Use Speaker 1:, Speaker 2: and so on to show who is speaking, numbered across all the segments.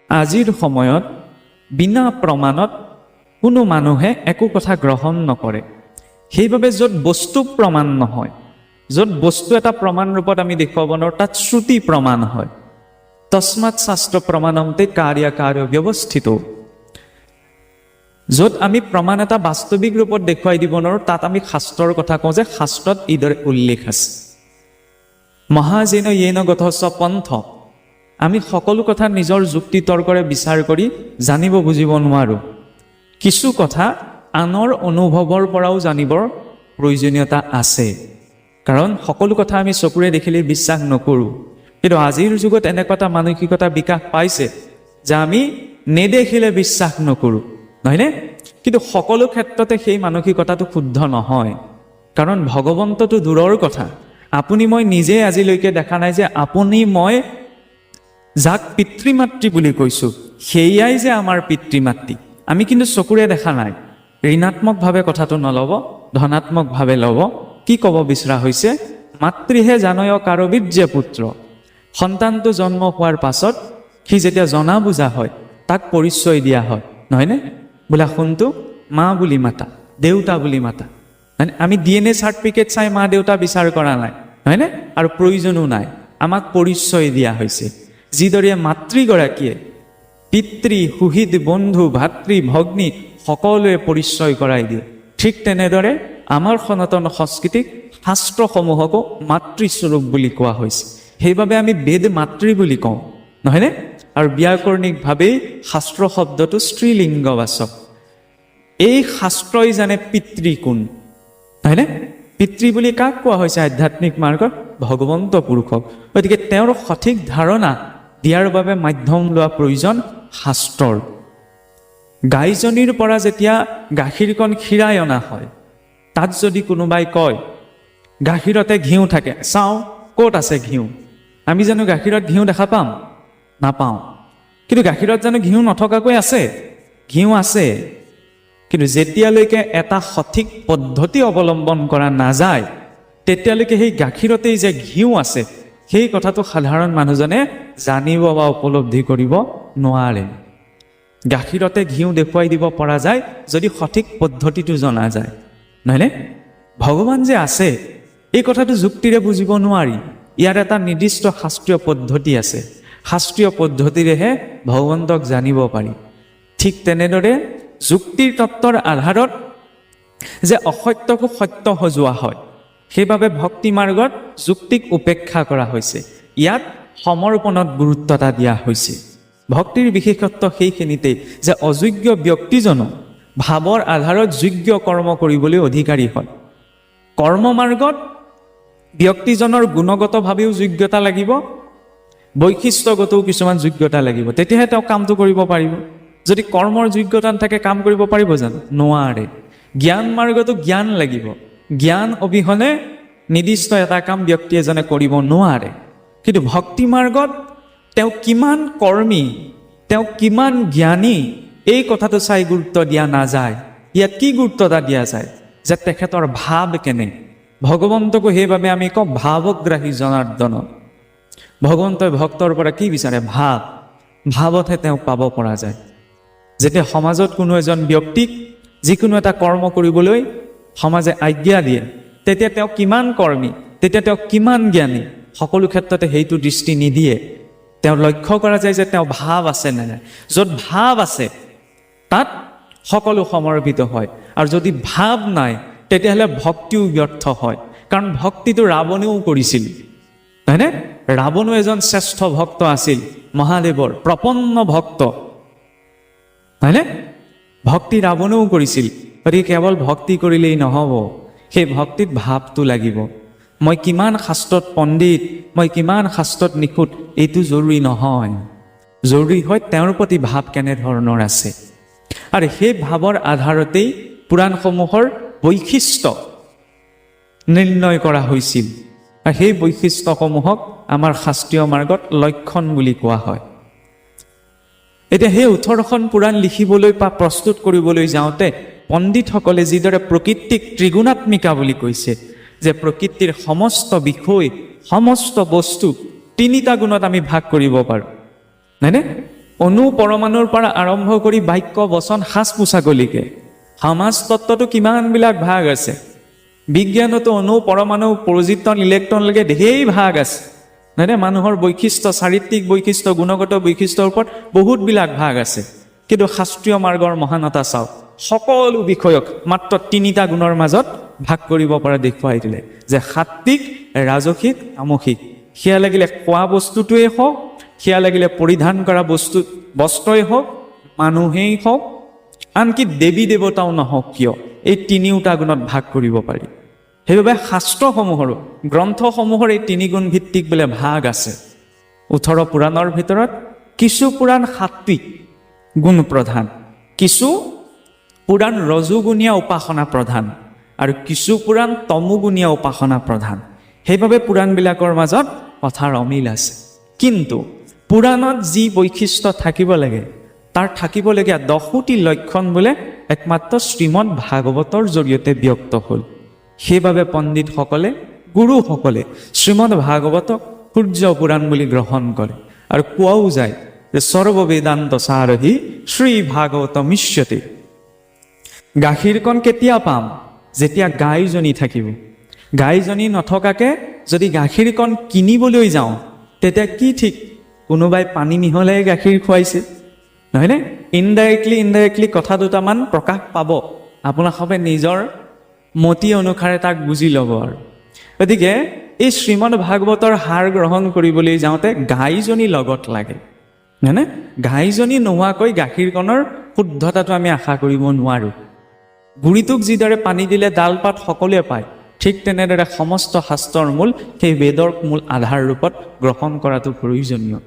Speaker 1: আজিৰ সময়ত বিনা প্ৰমাণত কোনো মানুহে একো কথা গ্ৰহণ নকৰে। সেইবাবে য'ত বস্তু প্ৰমাণ নহয়, য'ত বস্তু এটা প্ৰমাণ ৰূপত আমি দেখুৱাব নোৱাৰোঁ, তাত শ্ৰুতি প্ৰমাণ হয়। তস্মাৎ শাস্ত্ৰ প্ৰমাণন্তে কাৰ্য ব্যৱস্থিত। য'ত আমি প্ৰমাণ এটা বাস্তৱিক ৰূপত দেখুৱাই দিব নোৱাৰোঁ, তাত আমি শাস্ত্ৰৰ কথা কওঁ যে শাস্ত্ৰত এইদৰে উল্লেখ আছে। মহাজেন য়েন গতস্য পন্থ। আমি সকলো কথা নিজৰ যুক্তি তৰ্কৰে বিচাৰ কৰি জানিব বুজিব নোৱাৰোঁ। কিছু কথা আনৰ অনুভৱৰ পৰাও জানিবৰ প্ৰয়োজনীয়তা আছে, কাৰণ সকলো কথা আমি চকুৰে দেখিলে বিশ্বাস নকৰোঁ। কিন্তু আজিৰ যুগত এনেকুৱা এটা মানসিকতা বিকাশ পাইছে যে আমি নেদেখিলে বিশ্বাস নকৰোঁ, নহয়নে? কিন্তু সকলো ক্ষেত্ৰতে সেই মানসিকতাটো শুদ্ধ নহয়, কাৰণ ভগৱন্তটো দূৰৰ কথা। আপুনি মই নিজে আজিলৈকে দেখা নাই যে আপুনি মই যাক পিতৃ মাতৃ বুলি কৈছোঁ, সেয়াই যে আমাৰ পিতৃ মাতৃ। আমি কিন্তু চকুৰে দেখা নাই। ঋণাত্মকভাৱে কথাটো নল'ব, ধনাত্মকভাৱে ল'ব। কি ক'ব বিচৰা হৈছে? মাতৃহে জানয় কাৰবীৰ্যে পুত্ৰ। সন্তানটো জন্ম হোৱাৰ পাছত সি যেতিয়া জনা বুজা হয়, তাক পৰিচয় দিয়া হয়, নহয়নে? বোলে শুনটো মা বুলি মাতা, দেউতা বুলি মাতা। আমি DNA চাৰ্টিফিকেট চাই মা দেউতা বিচাৰ কৰা নাই, নহয়নে? আৰু প্ৰয়োজনো নাই। আমাক পৰিচয় দিয়া হৈছে। যিদৰে মাতৃগৰাকীয়ে পিতৃ, সুহৃদ, বন্ধু, ভাতৃ, ভগ্নী সকলোৱে পৰিচয় কৰাই দিয়ে, ঠিক তেনেদৰে আমাৰ সনাতন সংস্কৃতিক শাস্ত্ৰসমূহকো মাতৃস্বৰূপ বুলি কোৱা হৈছে। সেইবাবে আমি বেদ মাতৃ বুলি কওঁ, নহয়নে? আৰু ব্যাকৰণিকভাৱেই শাস্ত্ৰ শব্দটো স্ত্ৰীলিংগবাচক। এই শাস্ত্ৰই জানে পিতৃ কোন, নহয়নে? পিতৃ বুলি কাক কোৱা হৈছে আধ্যাত্মিক মাৰ্গত? ভগৱন্ত পুৰুষক। গতিকে তেওঁৰ সঠিক ধাৰণা দিয়াৰ বাবে মাধ্যম লোৱা প্ৰয়োজন শাস্ত্ৰৰ। গাইজনীৰ পৰা যেতিয়া গাখীৰকণ খীৰাই অনা হয়, তাত যদি কোনোবাই কয় গাখীৰতে ঘিউ থাকে, চাওঁ ক'ত আছে ঘিউ? আমি জানো গাখীৰত ঘিউ দেখা পাম? নাপাওঁ। কিন্তু গাখীৰত জানো ঘিউ নথকাকৈ আছে? ঘিউ আছে। কিন্তু যেতিয়ালৈকে এটা সঠিক পদ্ধতি অৱলম্বন কৰা নাযায়, তেতিয়ালৈকে সেই গাখীৰতেই যে ঘিউ আছে, সেই কথাটো সাধাৰণ মানুহজনে জানিব বা উপলব্ধি কৰিব নোৱাৰে। গাখীৰতে ঘিউ দেখুৱাই দিব পৰা যায় যদি সঠিক পদ্ধতিটো জনা যায়, নহয়নে? ভগৱান যে আছে এই কথাটো যুক্তিৰে বুজিব নোৱাৰি। ইয়াৰ এটা নিৰ্দিষ্ট শাস্ত্ৰীয় পদ্ধতি আছে। শাস্ত্ৰীয় পদ্ধতিৰেহে ভগৱন্তক জানিব পাৰি। ঠিক তেনেদৰে যুক্তিৰ তত্ত্বৰ আধাৰত যে অসত্যকো সত্য সজোৱা হয়, সেইবাবে ভক্তি মাৰ্গত যুক্তিক উপেক্ষা কৰা হৈছে। ইয়াত সমৰ্পণত গুৰুত্ব এটা দিয়া হৈছে। ভক্তিৰ বিশেষত্ব সেইখিনিতেই যে অযোগ্য ব্যক্তিজনো ভাৱৰ আধাৰত যোগ্য কৰ্ম কৰিবলৈ অধিকাৰী হয়। কৰ্ম মাৰ্গত ব্যক্তিজনৰ গুণগতভাৱেও যোগ্যতা লাগিব, বৈশিষ্ট্যগতও কিছুমান যোগ্যতা লাগিব, তেতিয়াহে তেওঁ কামটো কৰিব পাৰিব। যদি কৰ্মৰ যোগ্যতা নাথাকে কাম কৰিব পাৰিব জানো? নোৱাৰে। জ্ঞান মাৰ্গতো জ্ঞান লাগিব। জ্ঞান অবিহনে নিৰ্দিষ্ট এটা কাম ব্যক্তি এজনে কৰিব নোৱাৰে। কিন্তু ভক্তি মাৰ্গত তেওঁ কিমান কৰ্মী, তেওঁ কিমান জ্ঞানী, এই কথাটো চাই গুৰুত্ব দিয়া নাযায়। ইয়াত কি গুৰুত্ব এটা দিয়া যায়? যে তেখেতৰ ভাৱ কেনে। ভগৱন্তকো সেইবাবে আমি কওঁ ভাৱগ্ৰাহী জনাৰ্দন। ভগৱন্তই ভক্তৰ পৰা কি বিচাৰে? ভাৱ। ভাৱতহে তেওঁক পাব পৰা যায়। যেতিয়া সমাজত কোনো এজন ব্যক্তিক যিকোনো এটা কৰ্ম কৰিবলৈ সমাজে আজ্ঞা দিয়ে, তেতিয়া তেওঁ কিমান কৰ্মী, তেতিয়া তেওঁ কিমান জ্ঞানী, সকলো ক্ষেত্ৰতে সেইটো দৃষ্টি নিদিয়ে। তেওঁ লক্ষ্য কৰা যায় যে তেওঁ ভাৱ আছে নে নাই। য'ত ভাৱ আছে তাত সকলো সমৰ্পিত হয়, আৰু যদি ভাৱ নাই তেতিয়াহ'লে ভক্তিও ব্যৰ্থ হয়। কাৰণ ভক্তিটো ৰাৱণেও কৰিছিল, হয়নে? ৰাৱণো এজন শ্ৰেষ্ঠ ভক্ত আছিল, মহাদেৱৰ প্ৰপন্ন ভক্ত, হয়নে? ভক্তি ৰাৱণেও কৰিছিল। গতিকে কেৱল ভক্তি কৰিলেই নহ'ব, সেই ভক্তিত ভাৱটো লাগিব। মই কিমান শাস্ত্ৰত পণ্ডিত, মই কিমান শাস্ত্ৰত নিখুঁত, এইটো জৰুৰী নহয়। জৰুৰী হয় তেওঁৰ প্ৰতি ভাৱ কেনেধৰণৰ আছে। আৰু সেই ভাৱৰ আধাৰতেই পুৰাণসমূহৰ বৈশিষ্ট্য নিৰ্ণয় কৰা হৈছিল। আৰু সেই বৈশিষ্ট্যসমূহক আমাৰ শাস্ত্ৰীয় মাৰ্গত লক্ষণ বুলি কোৱা হয়। এতিয়া সেই 18খন পুৰাণ লিখিবলৈ বা প্ৰস্তুত কৰিবলৈ যাওঁতে পণ্ডিতসকলে যিদৰে প্ৰকৃতিক ত্ৰিগুণাত্মিকা বুলি কৈছে, যে প্ৰকৃতিৰ সমস্ত বিষয়, সমস্ত বস্তু তিনিটা গুণত আমি ভাগ কৰিব পাৰোঁ, নহয়নে? অণু পৰমাণুৰ পৰা আৰম্ভ কৰি বাক্য বচন সাজ পোছাকলৈকে সমাজ তত্ত্বটো কিমানবিলাক ভাগ আছে। বিজ্ঞানতো অণু পৰমাণু প্ৰজিটন ইলেক্ট্ৰনলৈকে ঢেৰ ভাগ আছে, নহয় নে? মানুহৰ বৈশিষ্ট্য, চাৰিত্ৰিক বৈশিষ্ট্য, গুণগত বৈশিষ্ট্যৰ ওপৰত বহুতবিলাক ভাগ আছে। কিন্তু শাস্ত্ৰীয় মাৰ্গৰ মহানতা চাওক, সকলো বিষয়ক মাত্ৰ 3টা গুণৰ মাজত ভাগ কৰিব পৰা দেখুৱাই দিলে, যে সাত্বিক, ৰাজসিক, তামসিক। সেয়া লাগিলে খোৱা বস্তুটোৱেই হওক, সেয়া লাগিলে পৰিধান কৰা বস্ত্ৰই হওক, মানুহেই হওক, আনকি দেৱী দেৱতাও নহওক কিয়, এই 3টা গুণত ভাগ কৰিব পাৰি। সেইবাবে শাস্ত্ৰসমূহৰো, গ্ৰন্থসমূহৰ এই 3 গুণ ভিত্তিক বোলে ভাগ আছে। 18 পুৰাণৰ ভিতৰত কিছু পুৰাণ সাত্বিক গুণ প্ৰধান, কিছু পুৰাণ ৰজোগুণীয়া উপাসনা প্ৰধান, আৰু কিছু পুৰাণ তমোগুণীয়া উপাসনা প্ৰধান। সেইবাবে পুৰাণবিলাকৰ মাজত কথাৰ অমিল আছে। কিন্তু পুৰাণত যি বৈশিষ্ট্য থাকিব লাগে, তাৰ থাকিবলগীয়া 10টি লক্ষণ বোলে একমাত্ৰ শ্ৰীমদ ভাগৱতৰ জৰিয়তে ব্যক্ত হ'ল। সেইবাবে পণ্ডিতসকলে, গুৰুসকলে শ্ৰীমদ ভাগৱতক সূৰ্য পুৰাণ বুলি গ্ৰহণ কৰে। আৰু কোৱাও যায় যে সৰ্ববেদান্ত সাৰথি শ্ৰী ভাগৱতমিষ্যতে। গাখীৰকণ কেতিয়া পাম? যেতিয়া গাইজনী থাকিব। গাইজনী নথকাকৈ যদি গাখীৰকণ কিনিবলৈ যাওঁ, তেতিয়া কি ঠিক কোনোবাই পানী মিহলাই গাখীৰ খুৱাইছে, নহয়নে? ইনডাইৰেক্টলি কথা দুটামান প্ৰকাশ পাব। আপোনালোকে নিজৰ মতি অনুসাৰে তাক বুজি ল'ব। আৰু গতিকে এই শ্ৰীমদ ভাগৱতৰ সাৰ গ্ৰহণ কৰিবলৈ যাওঁতে গাইজনী লগত লাগে, নহয়নে? গাইজনী নোহোৱাকৈ গাখীৰকণৰ শুদ্ধতাটো আমি আশা কৰিব নোৱাৰোঁ। গুৰিটোক যিদৰে পানী দিলে ডাল পাত সকলোৱে পায়, ঠিক তেনেদৰে সমস্ত শাস্ত্ৰৰ মূল সেই বেদৰ মূল আধাৰ ৰূপত গ্ৰহণ কৰাটো প্ৰয়োজনীয়।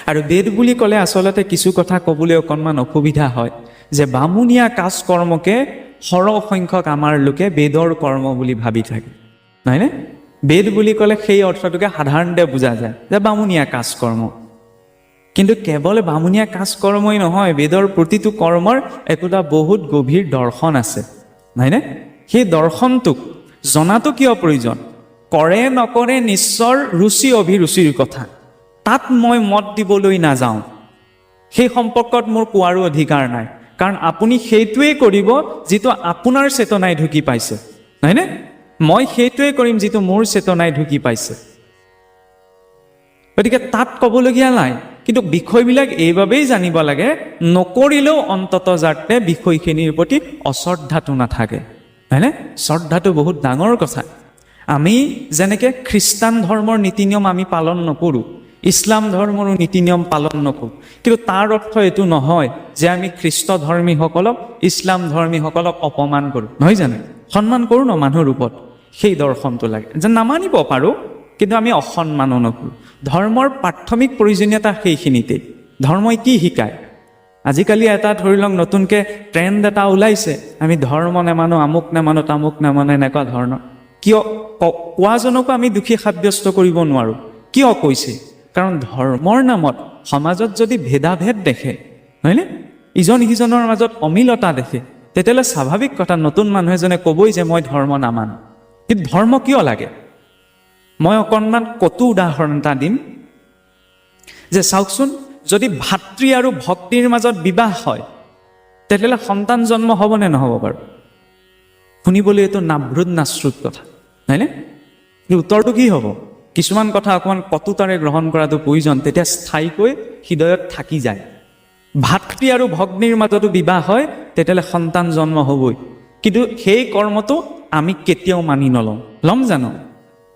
Speaker 1: আৰু বেদ বুলি ক'লে আচলতে কিছু কথা ক'বলৈ অকণমান অসুবিধা হয়, যে বামুণীয়া কাজ কৰ্মকে সৰহ সংখ্যক আমাৰ লোকে বেদৰ কৰ্ম বুলি ভাবি থাকে, নহয়নে? বেদ বুলি ক'লে সেই অৰ্থটোকে সাধাৰণতে বুজা যায় যে বামুণীয়া কাজ কৰ্ম। কিন্তু কেৱল বামুণীয়া কাজ কৰ্মই নহয়, বেদৰ প্ৰতিটো কৰ্মৰ একোটা বহুত গভীৰ দৰ্শন আছে, নহয়নে? সেই দৰ্শনটোক জনাটো কিয় প্ৰয়োজন? কৰে নকৰে নিশ্চৰ ৰুচি অভিৰুচিৰ কথা, তাত মই মত দিবলৈ নাযাওঁ। সেই সম্পৰ্কত মোৰ কোৱাৰো অধিকাৰ নাই, কাৰণ আপুনি সেইটোৱেই কৰিব যিটো আপোনাৰ চেতনাই ঢুকি পাইছে, নহয়নে? মই সেইটোৱেই কৰিম যিটো মোৰ চেতনাই ঢুকি পাইছে। গতিকে তাত ক'বলগীয়া নাই। কিন্তু বিষয়বিলাক এইবাবেই জানিব লাগে, নকৰিলেও অন্তত যাতে বিষয়খিনিৰ প্ৰতি অশ্ৰদ্ধাটো নাথাকে, হয়নে? শ্ৰদ্ধাটো বহুত ডাঙৰ কথা। আমি যেনেকৈ খ্ৰীষ্টান ধৰ্মৰ নীতি নিয়ম আমি পালন নকৰোঁ, ইছলাম ধৰ্মৰো নীতি নিয়ম পালন নকৰোঁ, কিন্তু তাৰ অৰ্থ এইটো নহয় যে আমি খ্ৰীষ্ট ধৰ্মীসকলক, ইছলাম ধৰ্মীসকলক অপমান কৰোঁ, নহয় জানো? সন্মান কৰোঁ ন মানুহৰ ৰূপত। সেই দৰ্শনটো লাগে যে নামানিব পাৰোঁ, কিন্তু আমি অসন্মানো নকৰোঁ। ধৰ্মৰ প্ৰাথমিক প্ৰয়োজনীয়তা সেইখিনিতেই। ধৰ্মই কি শিকায়? আজিকালি এটা ধৰি লওক নতুনকৈ ট্ৰেণ্ড এটা ওলাইছে, আমি ধৰ্ম নেমানো, আমুক নেমানো, তামুক নেমানো, এনেকুৱা ধৰণৰ। কিয় কোৱাজনকো আমি দোষী সাব্যস্ত কৰিব নোৱাৰোঁ। কিয় কৈছে? কাৰণ ধৰ্মৰ নামত সমাজত যদি ভেদাভেদ দেখে, হয়নে, ইজন সিজনৰ মাজত অমিলতা দেখে, তেতিয়াহ'লে স্বাভাৱিক কথা নতুন মানুহ এজনে ক'বই যে মই ধৰ্ম নামানো। কিন্তু ধৰ্ম কিয় লাগে? মই অকণমান কটু উদাহৰণ এটা দিম, যে চাওকচোন, যদি ভাতৃ আৰু ভক্তিৰ মাজত বিবাহ হয়, তেতিয়াহ'লে সন্তান জন্ম হ'বনে নহ'ব বাৰু? শুনিবলৈ এইটো নাভ্ৰুত নাশ্ৰুত কথা, হয়নে? কিন্তু উত্তৰটো কি হ'ব? কিছুমান কথা অকণমান কটুতাৰে গ্ৰহণ কৰাটো প্ৰয়োজন, তেতিয়া স্থায়ীকৈ হৃদয়ত থাকি যায়। ভাতৃ আৰু ভগ্নীৰ মাজতো বিবাহ হয়, তেতিয়াহ'লে সন্তান জন্ম হ'বই। কিন্তু সেই কৰ্মটো আমি কেতিয়াও মানি নলওঁ। ল'ম জানো?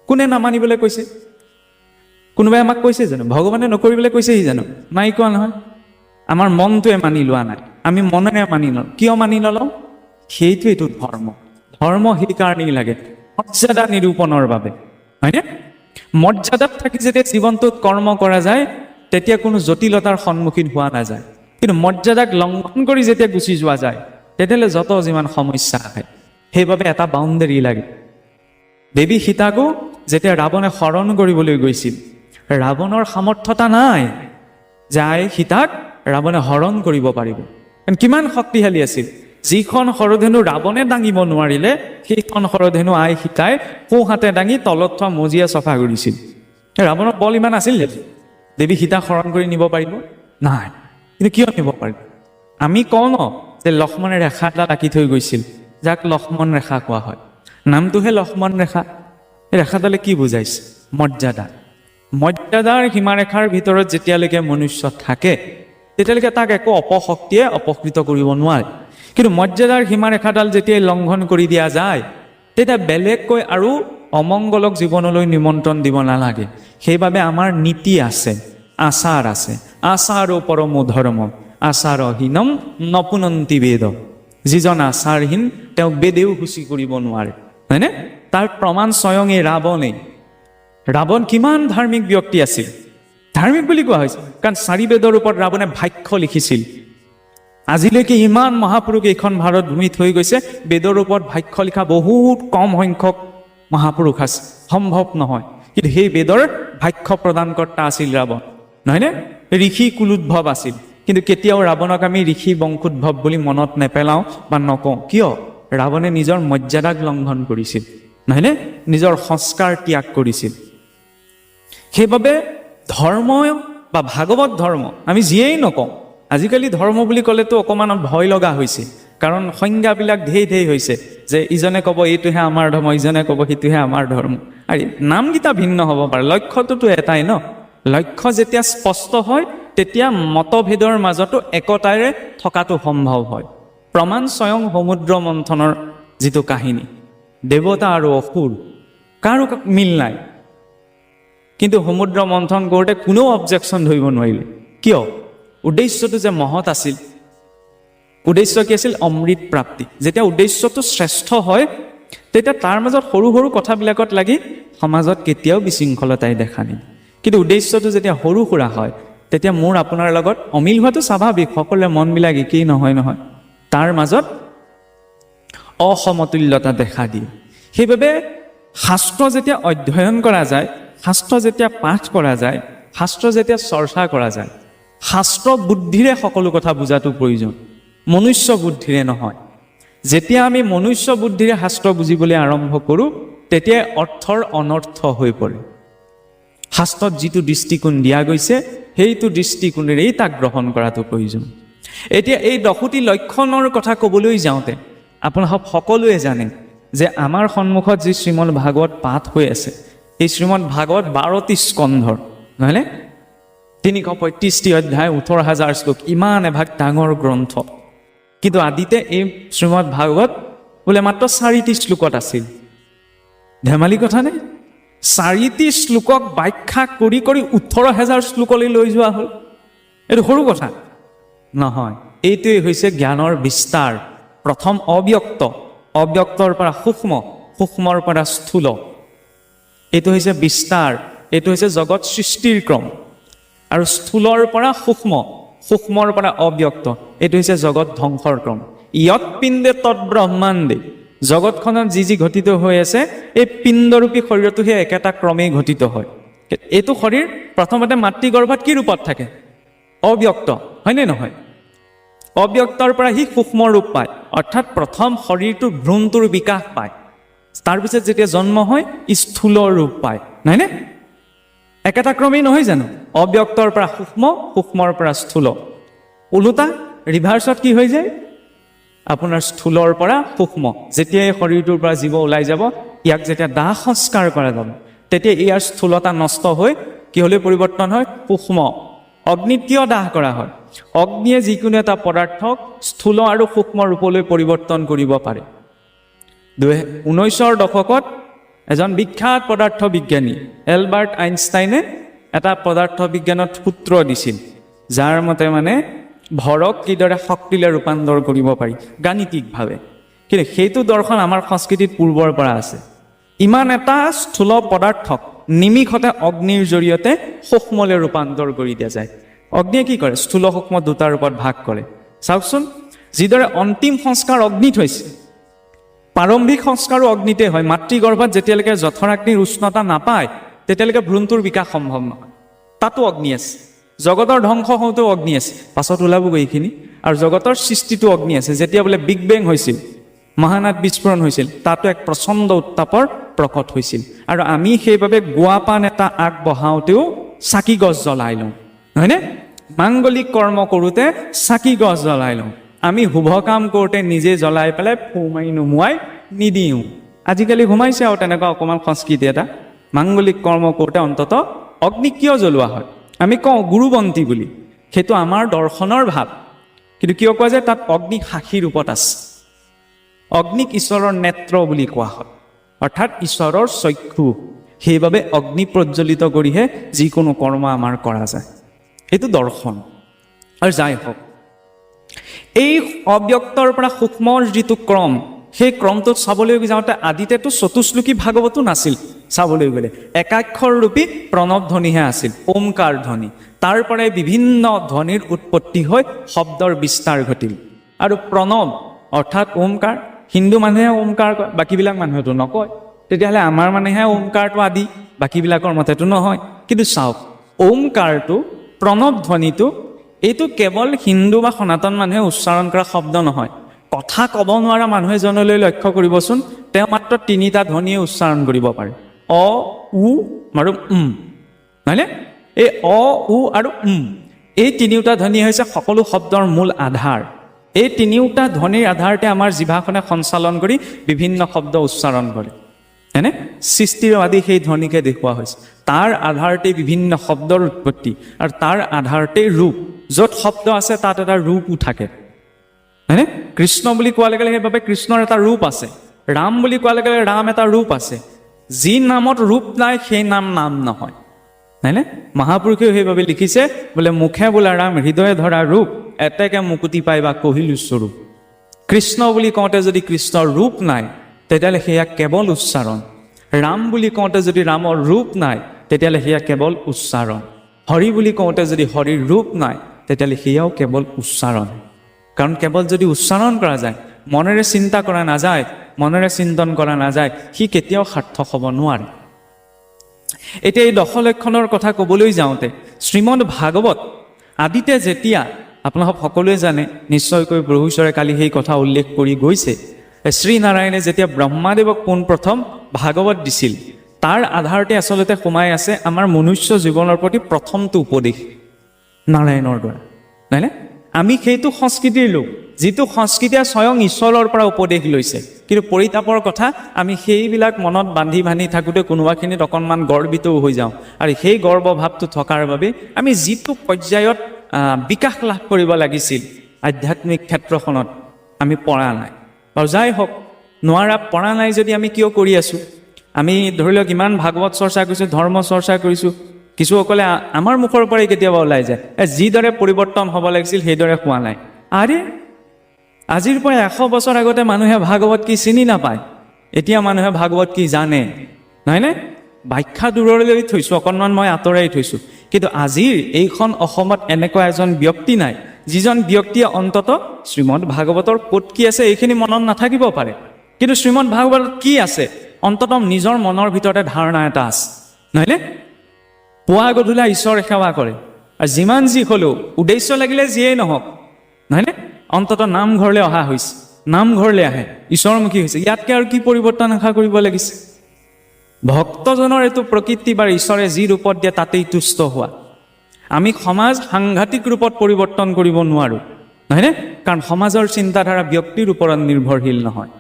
Speaker 1: কোনে নামানিবলৈ কৈছে? কোনোবাই আমাক কৈছে জানো? ভগৱানে নকৰিবলৈ কৈছেহি জানো? নাই কোৱা নহয়। আমাৰ মনটোৱে মানি লোৱা নাই, আমি মনেৰে মানি নলওঁ। কিয় মানি নলওঁ? সেইটোৱেইটো ধৰ্ম। ধৰ্ম সেইকাৰণেই লাগে, মৰ্যাদা নিৰূপণৰ বাবে, হয়নে? মৰ্যাদাত থাকি যেতিয়া জীৱনটোত কৰ্ম কৰা যায়, তেতিয়া কোনো জটিলতাৰ সন্মুখীন হোৱা নাযায়। কিন্তু মৰ্যাদাক লংঘন কৰি যেতিয়া গুচি যোৱা যায়, তেতিয়াহ'লে যত যিমান সমস্যা আহে। সেইবাবে এটা বাউণ্ডেৰী লাগে। দেৱী সীতাকো যেতিয়া ৰাৱণে হৰণ কৰিবলৈ গৈছিল, ৰাৱণৰ সামৰ্থ্যতা নাই যে সীতাক ৰাৱণে হৰণ কৰিব পাৰিব। কিমান শক্তিশালী আছিল! যিখন হৰধেনু ৰাৱণে দাঙিব নোৱাৰিলে, সেইখন হৰধেনু সীতাই সোঁহাতে দাঙি তলত থোৱা মজিয়া চফা কৰিছিল। ৰাৱণৰ বল ইমান আছিল যে, দেৱী সীতাক হৰণ কৰি নিব পাৰিব? নাই। কিন্তু কিয় নিব পাৰিব? আমি কওঁ ন যে লক্ষ্মণে ৰেখা এটা আঁকি থৈ গৈছিল, যাক লক্ষ্মণ ৰেখা কোৱা হয়। নামটোহে লক্ষ্মণ ৰেখা। এই ৰেখাডালে কি বুজাইছে? মৰ্যাদা। মৰ্যাদাৰ সীমাৰেখাৰ ভিতৰত যেতিয়ালৈকে মনুষ্য থাকে তেতিয়ালৈকে তাক একো অপশক্তিয়ে অপকৃত কৰিব নোৱাৰে। কিন্তু মৰ্যাদাৰ সীমাৰেখাডাল যেতিয়াই লংঘন কৰি দিয়া যায় তেতিয়া বেলেগকৈ আৰু অমংগলক জীৱনলৈ নিমন্ত্ৰণ দিব নালাগে। সেইবাবে আমাৰ নীতি আছে, আচাৰ আছে। আচাৰো পৰমো ধৰ্ম আচাৰহীনম নপুনন্তি বেদ। যিজন আচাৰহীন তেওঁক বেদেও সূচী কৰিব নোৱাৰে, হয়নে? তাৰ প্ৰমাণ স্বয়ং এই ৰাৱণেই। ৰাৱণ কিমান ধাৰ্মিক ব্যক্তি আছিল। ধাৰ্মিক বুলি কোৱা হৈছে কাৰণ 4 বেদৰ ওপৰত ৰাৱণে ভাষ্য লিখিছিল। আজিলৈকে ইমান মহাপুৰুষ এইখন ভাৰত ভূমিত হৈ গৈছে, বেদৰ ওপৰত ভাষ্য লিখা বহুত কম সংখ্যক মহাপুৰুষ আছে, সম্ভৱ নহয়। কিন্তু সেই বেদৰ ভাষ্য প্ৰদানকৰ্তা আছিল ৰাৱণ, নহয়নে? ঋষি কুলোদ্ভৱ আছিল। কিন্তু কেতিয়াও ৰাৱণক আমি ঋষি বংশোদ্ভৱ বুলি মনত নেপেলাওঁ বা নকওঁ। কিয়? ৰাৱণে নিজৰ মৰ্যাদাক লংঘন কৰিছিল, নহয়নে? নিজৰ সংস্কাৰ ত্যাগ কৰিছিল। সেইবাবে ধৰ্ম বা ভাগৱত ধৰ্ম আমি যিয়েই নকওঁ, আজিকালি ধৰ্ম বুলি ক'লেতো অকণমান ভয় লগা হৈছে, কাৰণ সংজ্ঞাবিলাক ঢেৰ হৈছে যে ইজনে ক'ব এইটোহে আমাৰ ধৰ্ম, ইজনে ক'ব সেইটোহে আমাৰ ধৰ্ম। আৰু নামকেইটা ভিন্ন হ'ব পাৰে, লক্ষ্যটোতো এটাই ন। লক্ষ্য যেতিয়া স্পষ্ট হয় তেতিয়া মতভেদৰ মাজতো একতাৰে থকাটো সম্ভৱ হয়। প্ৰমাণ স্বয়ং সমুদ্ৰ মন্থনৰ যিটো কাহিনী, দেৱতা আৰু অসুৰ কাৰো মিল নাই, কিন্তু সমুদ্ৰ মন্থন কৰোঁতে কোনেও অবজেকশ্যন ধৰিব নোৱাৰিলে। কিয়? উদ্দেশ্যটো যে মহৎ আছিল। উদ্দেশ্য কি আছিল? অমৃত প্ৰাপ্তি। যেতিয়া উদ্দেশ্যটো শ্ৰেষ্ঠ হয় তেতিয়া তাৰ মাজত সৰু সৰু কথাবিলাকত লাগি সমাজত কেতিয়াও বিশৃংখলতাই দেখা নিদিয়ে। কিন্তু উদ্দেশ্যটো যেতিয়া সৰু সুৰা হয় তেতিয়া মোৰ আপোনাৰ লগত অমিল হোৱাটো স্বাভাৱিক, সকলোৰে মনবিলাক একেই নহয়। তাৰ মাজত অসমতুল্যতা দেখা দিয়ে। সেইবাবে শাস্ত্ৰ যেতিয়া অধ্যয়ন কৰা যায়, শাস্ত্ৰ যেতিয়া পাঠ কৰা যায়, শাস্ত্ৰ যেতিয়া চৰ্চা কৰা যায়, শাস্ত্ৰ বুদ্ধিৰে সকলো কথা বুজাটো প্ৰয়োজন, মনুষ্য বুদ্ধিৰে নহয়। যেতিয়া আমি মনুষ্য বুদ্ধিৰে শাস্ত্ৰ বুজিবলৈ আৰম্ভ কৰোঁ তেতিয়া অৰ্থৰ অনৰ্থ হৈ পৰে। শাস্ত্ৰত যিটো দৃষ্টিকোণ দিয়া গৈছে সেইটো দৃষ্টিকোণেৰেই তাক গ্ৰহণ কৰাটো প্ৰয়োজন। এতিয়া এই 10টি লক্ষণৰ কথা ক'বলৈ যাওঁতে আপোনালোক সকলোৱে জানে যে আমাৰ সন্মুখত যি শ্ৰীমদ ভাগৱত পাঠ হৈ আছে, এই শ্ৰীমদ ভাগৱত 12টি স্কন্ধৰ, নহয়নে? 335টি অধ্যায়, 18,000 শ্লোক, ইমান এভাগ ডাঙৰ গ্ৰন্থ। কিন্তু আদিতে এই শ্ৰীমদ ভাগৱত বোলে মাত্ৰ 4টি শ্লোকত আছিল। ধেমালি কথা নে? 4টি শ্লোকক ব্যাখ্যা কৰি 18,000 শ্লোকলৈ লৈ যোৱা হ'ল। এইটো সৰু কথা নহয়। এইটোৱেই হৈছে জ্ঞানৰ বিস্তাৰ। প্ৰথম অব্যক্ত, অব্যক্তৰ পৰা সূক্ষ্ম, সূক্ষ্মৰ পৰা স্থূল, এইটো হৈছে বিস্তাৰ। এইটো হৈছে জগত সৃষ্টিৰ ক্ৰম। আৰু স্থূলৰ পৰা সূক্ষ্ম, সূক্ষ্মৰ পৰা অব্যক্ত, এইটো হৈছে জগত ধ্বংসৰ ক্ৰম। ইয়ৎ পিণ্ডে তৎ ব্ৰহ্মাণ্ডে, জগতখনত যি ঘটিত হৈ আছে এই পিণ্ডৰূপী শৰীৰটো সেই একেটা ক্ৰমেই ঘটিত হয়। এইটো শৰীৰ প্ৰথমতে মাতৃগৰ্ভত কি ৰূপত থাকে? অব্যক্ত, হয়নে নহয়? অব্যক্তৰ পৰা সি সূক্ষ্ম ৰূপ পায়, অৰ্থাৎ প্ৰথম শৰীৰটোৰ ভ্ৰূণটোৰ বিকাশ পায়। তাৰপিছত যেতিয়া জন্ম হয় স্থূল ৰূপ পায়, নহয়নে? একেটা ক্ৰমেই নহয় জানো? অব্যক্তৰ পৰা সূক্ষ্ম, সূক্ষ্মৰ পৰা স্থূল। ওলোটা ৰিভাৰ্চত কি হৈ যায়? আপোনাৰ স্থূলৰ পৰা সূক্ষ্ম। যেতিয়া এই শৰীৰটোৰ পৰা জীৱ ওলাই যাব, ইয়াক যেতিয়া দাহ সংস্কাৰ কৰা যাব তেতিয়া ইয়াৰ স্থূলতা নষ্ট হৈ কিহলৈ পৰিৱৰ্তন হয়? সূক্ষ্ম। অগ্নিত কিয় দাহ কৰা হয়? অগ্নিয়ে যিকোনো এটা পদাৰ্থক স্থূল আৰু সূক্ষ্ম ৰূপলৈ পৰিৱৰ্তন কৰিব পাৰে। 19ৰ দশকত এজন বিখ্যাত পদাৰ্থ বিজ্ঞানী এলবাৰ্ট আইনষ্টাইনে এটা পদাৰ্থ বিজ্ঞানত সূত্ৰ দিছিল, যাৰ মতে ভৰক কিদৰে শক্তিলৈ ৰূপান্তৰ কৰিব পাৰি গাণিতিকভাৱে। কিন্তু সেইটো দৰ্শন আমাৰ সংস্কৃতিত পূৰ্বৰ পৰা আছে। ইমান এটা স্থূল পদাৰ্থক নিমিষতে অগ্নিৰ জৰিয়তে সূক্ষ্মলৈ ৰূপান্তৰ কৰি দিয়া যায়। অগ্নিয়ে কি কৰে? স্থূল সূক্ষ্ম দুটা ৰূপত ভাগ কৰে। চাওকচোন, যিদৰে অন্তিম সংস্কাৰ অগ্নিত হৈছে, প্ৰাৰম্ভিক সংস্কাৰো অগ্নিতে হয়। মাতৃগৰ্ভত যেতিয়ালৈকে জঠৰাগ্নিৰ উষ্ণতা নাপায় তেতিয়ালৈকে ভ্ৰূণটোৰ বিকাশ সম্ভৱ নহয়। তাতো অগ্নি আছে। জগতৰ ধ্বংস হওঁতেও অগ্নি আছে, পাছত ওলাবগৈ এইখিনি। আৰু জগতৰ সৃষ্টিটো অগ্নি আছে। যেতিয়া বোলে বিগ বেং হৈছিল, মহানাদ বিস্ফোৰণ হৈছিল, তাতো এক প্ৰচণ্ড উত্তাপৰ প্ৰকট হৈছিল। আৰু আমি সেইবাবে গুৱা পাণ এটা আগবঢ়াওঁতেও চাকি গছ জ্বলাই লওঁ, হয়নে? মাংগলিক কৰ্ম কৰোঁতে চাকি গছ জ্বলাই লওঁ। আমি শুভ কাম কৰোঁতে নিজে জ্বলাই পেলাই ফু মাৰি নুমুৱাই নিদিওঁ। আজিকালি সোমাইছে আৰু তেনেকুৱা অকণমান সংস্কৃতি এটা। মাংগলিক কৰ্ম কৰোঁতে অন্ততঃ অগ্নি কিয় জ্বলোৱা হয়? আমি কওঁ গুৰুবন্তী বুলি, সেইটো আমাৰ দৰ্শনৰ ভাৱ। কিন্তু কিয় কোৱা যায়? তাত অগ্নি সাক্ষী ৰূপত আছে। অগ্নিক ঈশ্বৰৰ নেত্ৰ বুলি কোৱা হয়, অৰ্থাৎ ঈশ্বৰৰ চক্ষু। সেইবাবে অগ্নি প্ৰজ্বলিত কৰিহে যিকোনো কৰ্ম আমাৰ কৰা যায়, সেইটো দৰ্শন। আৰু যাই হওক, এই অব্যক্তৰ পৰা সূক্ষ্মৰ যিটো ক্ৰম, সেই ক্ৰমটোত চাবলৈ যাওঁতে আদিতেতো চতুশ্লোকী ভাগৱতো নাছিল। চাবলৈ গ'লে একাক্ষৰ ৰূপী প্ৰণৱ ধ্বনিহে আছিল, ওমকাৰ ধ্বনি। তাৰ পৰাই বিভিন্ন ধ্বনিৰ উৎপত্তি হৈ শব্দৰ বিস্তাৰ ঘটিল। আৰু প্ৰণৱ অৰ্থাৎ ওমকাৰ, হিন্দু মানুহে ওমকাৰ কয়, বাকীবিলাক মানুহেতো নকয়। তেতিয়াহ'লে আমাৰ মানুহে ওমকাৰটো আদি, বাকীবিলাকৰ মতেতো নহয়। কিন্তু চাওক, ওমকাৰটো, প্ৰণৱ ধ্বনিটো, এইটো কেৱল হিন্দু বা সনাতন মানুহে উচ্চাৰণ কৰা শব্দ নহয়। কথা ক'ব নোৱাৰা মানুহ এজনলৈ লক্ষ্য কৰিবচোন, তেওঁ মাত্ৰ 3টা ধ্বনিয়ে উচ্চাৰণ কৰিব পাৰে, অ, উ আৰু হয়নে? এই অ, উ আৰু এই 3টা ধ্বনি হৈছে সকলো শব্দৰ মূল আধাৰ। এই 3টা ধ্বনিৰ আধাৰতে আমাৰ জিভাখনে সঞ্চালন কৰি বিভিন্ন শব্দ উচ্চাৰণ কৰে, হয়নে? সৃষ্টিৰ আদি সেই ধ্বনিকে দেখুওৱা হৈছে। তাৰ আধাৰতে বিভিন্ন শব্দৰ উৎপত্তি, আৰু তাৰ আধাৰতে ৰূপ। য'ত শব্দ আছে তাত এটা ৰূপো থাকে, হয়নে? কৃষ্ণ বুলি কোৱাৰ লগে লগে সেইবাবে কৃষ্ণৰ এটা ৰূপ আছে। ৰাম বুলি কোৱাৰ লগে লগে ৰাম এটা ৰূপ আছে। যি নামত ৰূপ নাই সেই নাম নহয়, হয়নে? মহাপুৰুষেও সেইবাবে লিখিছে, বোলে মুখে বোলা ৰাম, হৃদয়ে ধৰা ৰূপ, এতেকে মুকুতি পাই বা কহিলো স্বৰূপ। কৃষ্ণ বুলি কওঁতে যদি কৃষ্ণৰ ৰূপ নাই, তেতিয়াহ'লে সেয়া কেৱল উচ্চাৰণ। ৰাম বুলি কওঁতে যদি ৰামৰ ৰূপ নাই, তেতিয়াহ'লে সেয়া কেৱল উচ্চাৰণ। হৰি বুলি কওঁতে যদি হৰিৰ ৰূপ নাই, তেতিয়াহ'লে সেয়াও কেৱল উচ্চাৰণ। কাৰণ কেৱল যদি উচ্চাৰণ কৰা যায়, মনেৰে চিন্তা কৰা নাযায়, মনেৰে চিন্তন কৰা নাযায়, সি কেতিয়াও সাৰ্থক হ'ব নোৱাৰে। এতিয়া এই 10 লক্ষণৰ কথা ক'বলৈ যাওঁতে শ্ৰীমদ ভাগৱত আদিতে যেতিয়া, আপোনালোক সকলোৱে জানে নিশ্চয়কৈ, প্ৰভু ঈশ্বৰে কালি সেই কথা উল্লেখ কৰি গৈছে, শ্ৰীনাৰায়ণে যেতিয়া ব্ৰহ্মাদেৱক পোনপ্ৰথম ভাগৱত দিছিল, তাৰ আধাৰতে আচলতে সোমাই আছে আমাৰ মনুষ্য জীৱনৰ প্ৰতি প্ৰথমটো উপদেশ নাৰায়ণৰ দ্বাৰা, নহয়নে? আমি সেইটো সংস্কৃতিৰ লোক, যিটো সংস্কৃতিয়ে স্বয়ং ঈশ্বৰৰ পৰা উপদেশ লৈছে। কিন্তু পৰিতাপৰ কথা, আমি সেইবিলাক মনত বান্ধি থাকোঁতে কোনোবাখিনিত অকণমান গৰ্বিতও হৈ যাওঁ। আৰু সেই গৰ্বভাৱটো থকাৰ বাবে আমি যিটো পৰ্যায়ত বিকাশ লাভ কৰিব লাগিছিল আধ্যাত্মিক ক্ষেত্ৰখনত, আমি পৰা নাই। বাৰু যাই হওক, পৰা নাই যদি আমি কিয় কৰি আছোঁ? আমি ধৰি লওক ইমান ভাগৱত চৰ্চা কৰিছোঁ, ধৰ্ম চৰ্চা কৰিছোঁ, কিছুসকলে আমাৰ মুখৰ পৰাই কেতিয়াবা ওলাই যায়, যিদৰে পৰিৱৰ্তন হ'ব লাগিছিল সেইদৰে হোৱা নাই। আৰে, আজিৰ পৰা 100 বছৰ আগতে মানুহে ভাগৱত কি চিনি নাপায়, এতিয়া মানুহে ভাগৱত কি জানে, নহয়নে? ব্যাখ্যা দূৰলৈ থৈছোঁ, অকণমান মই আঁতৰাই থৈছোঁ। কিন্তু আজিৰ এইখন অসমত এনেকুৱা এজন ব্যক্তি নাই, যিজন ব্যক্তিয়ে অন্ততঃ শ্ৰীমদ ভাগৱতৰ ক'ত কি আছে এইখিনি মনত নাথাকিব পাৰে, কিন্তু শ্ৰীমদ ভাগৱতত কি আছে অন্ততঃ নিজৰ মনৰ ভিতৰতে ধাৰণা এটা আছে, নহয়নে? পুৱা গধূলা ঈশ্বৰ সেৱা কৰে, আৰু যিমান যি হ'লেও উদ্দেশ্য লাগিলে যিয়েই নহওক, নহয়নে? অন্ততঃ নামঘৰলৈ অহা হৈছে, নামঘৰলৈ আহে, ঈশ্বৰমুখী হৈছে। ইয়াতকৈ আৰু কি পৰিৱৰ্তন আশা কৰিব লাগিছে? ভক্তজনৰ এইটো প্ৰকৃতি বা ঈশ্বৰে যি ৰূপত দিয়ে তাতেই তুষ্ট হোৱা। আমি সমাজ সাংঘাতিক ৰূপত পৰিৱৰ্তন কৰিব নোৱাৰোঁ, নহয়নে? কাৰণ সমাজৰ চিন্তাধাৰা ব্যক্তিৰ ওপৰত নিৰ্ভৰশীল নহয়।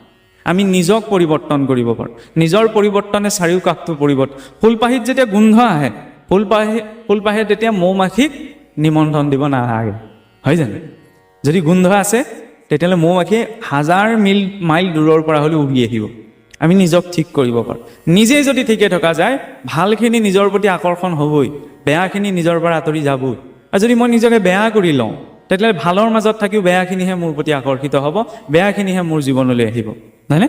Speaker 1: আমি নিজক পৰিৱৰ্তন কৰিব পাৰোঁ। নিজৰ পৰিৱৰ্তনে চাৰিওকাষটো পৰিৱৰ্তন। ফুলপাহিত যেতিয়া গোন্ধ আহে, ফুলপাহে তেতিয়া মৌ-মাখিক নিমন্ত্ৰণ দিব নালাগে, হয় জানো? যদি গোন্ধ আছে তেতিয়াহ'লে মৌ-মাখিয়ে 1000 মাইল দূৰৰ পৰা হ'লেও উৰি আহিব। আমি নিজক ঠিক কৰিব পাৰোঁ। নিজেই যদি ঠিকে থকা যায়, ভালখিনি নিজৰ প্ৰতি আকৰ্ষণ হ'বই, বেয়াখিনি নিজৰ পৰা আঁতৰি যাবই। আৰু যদি মই নিজকে বেয়া কৰি লওঁ, তেতিয়াহ'লে ভালৰ মাজত থাকিও বেয়াখিনিহে মোৰ প্ৰতি আকৰ্ষিত হ'ব, বেয়াখিনিহে মোৰ জীৱনলৈ আহিব, নহয়নে?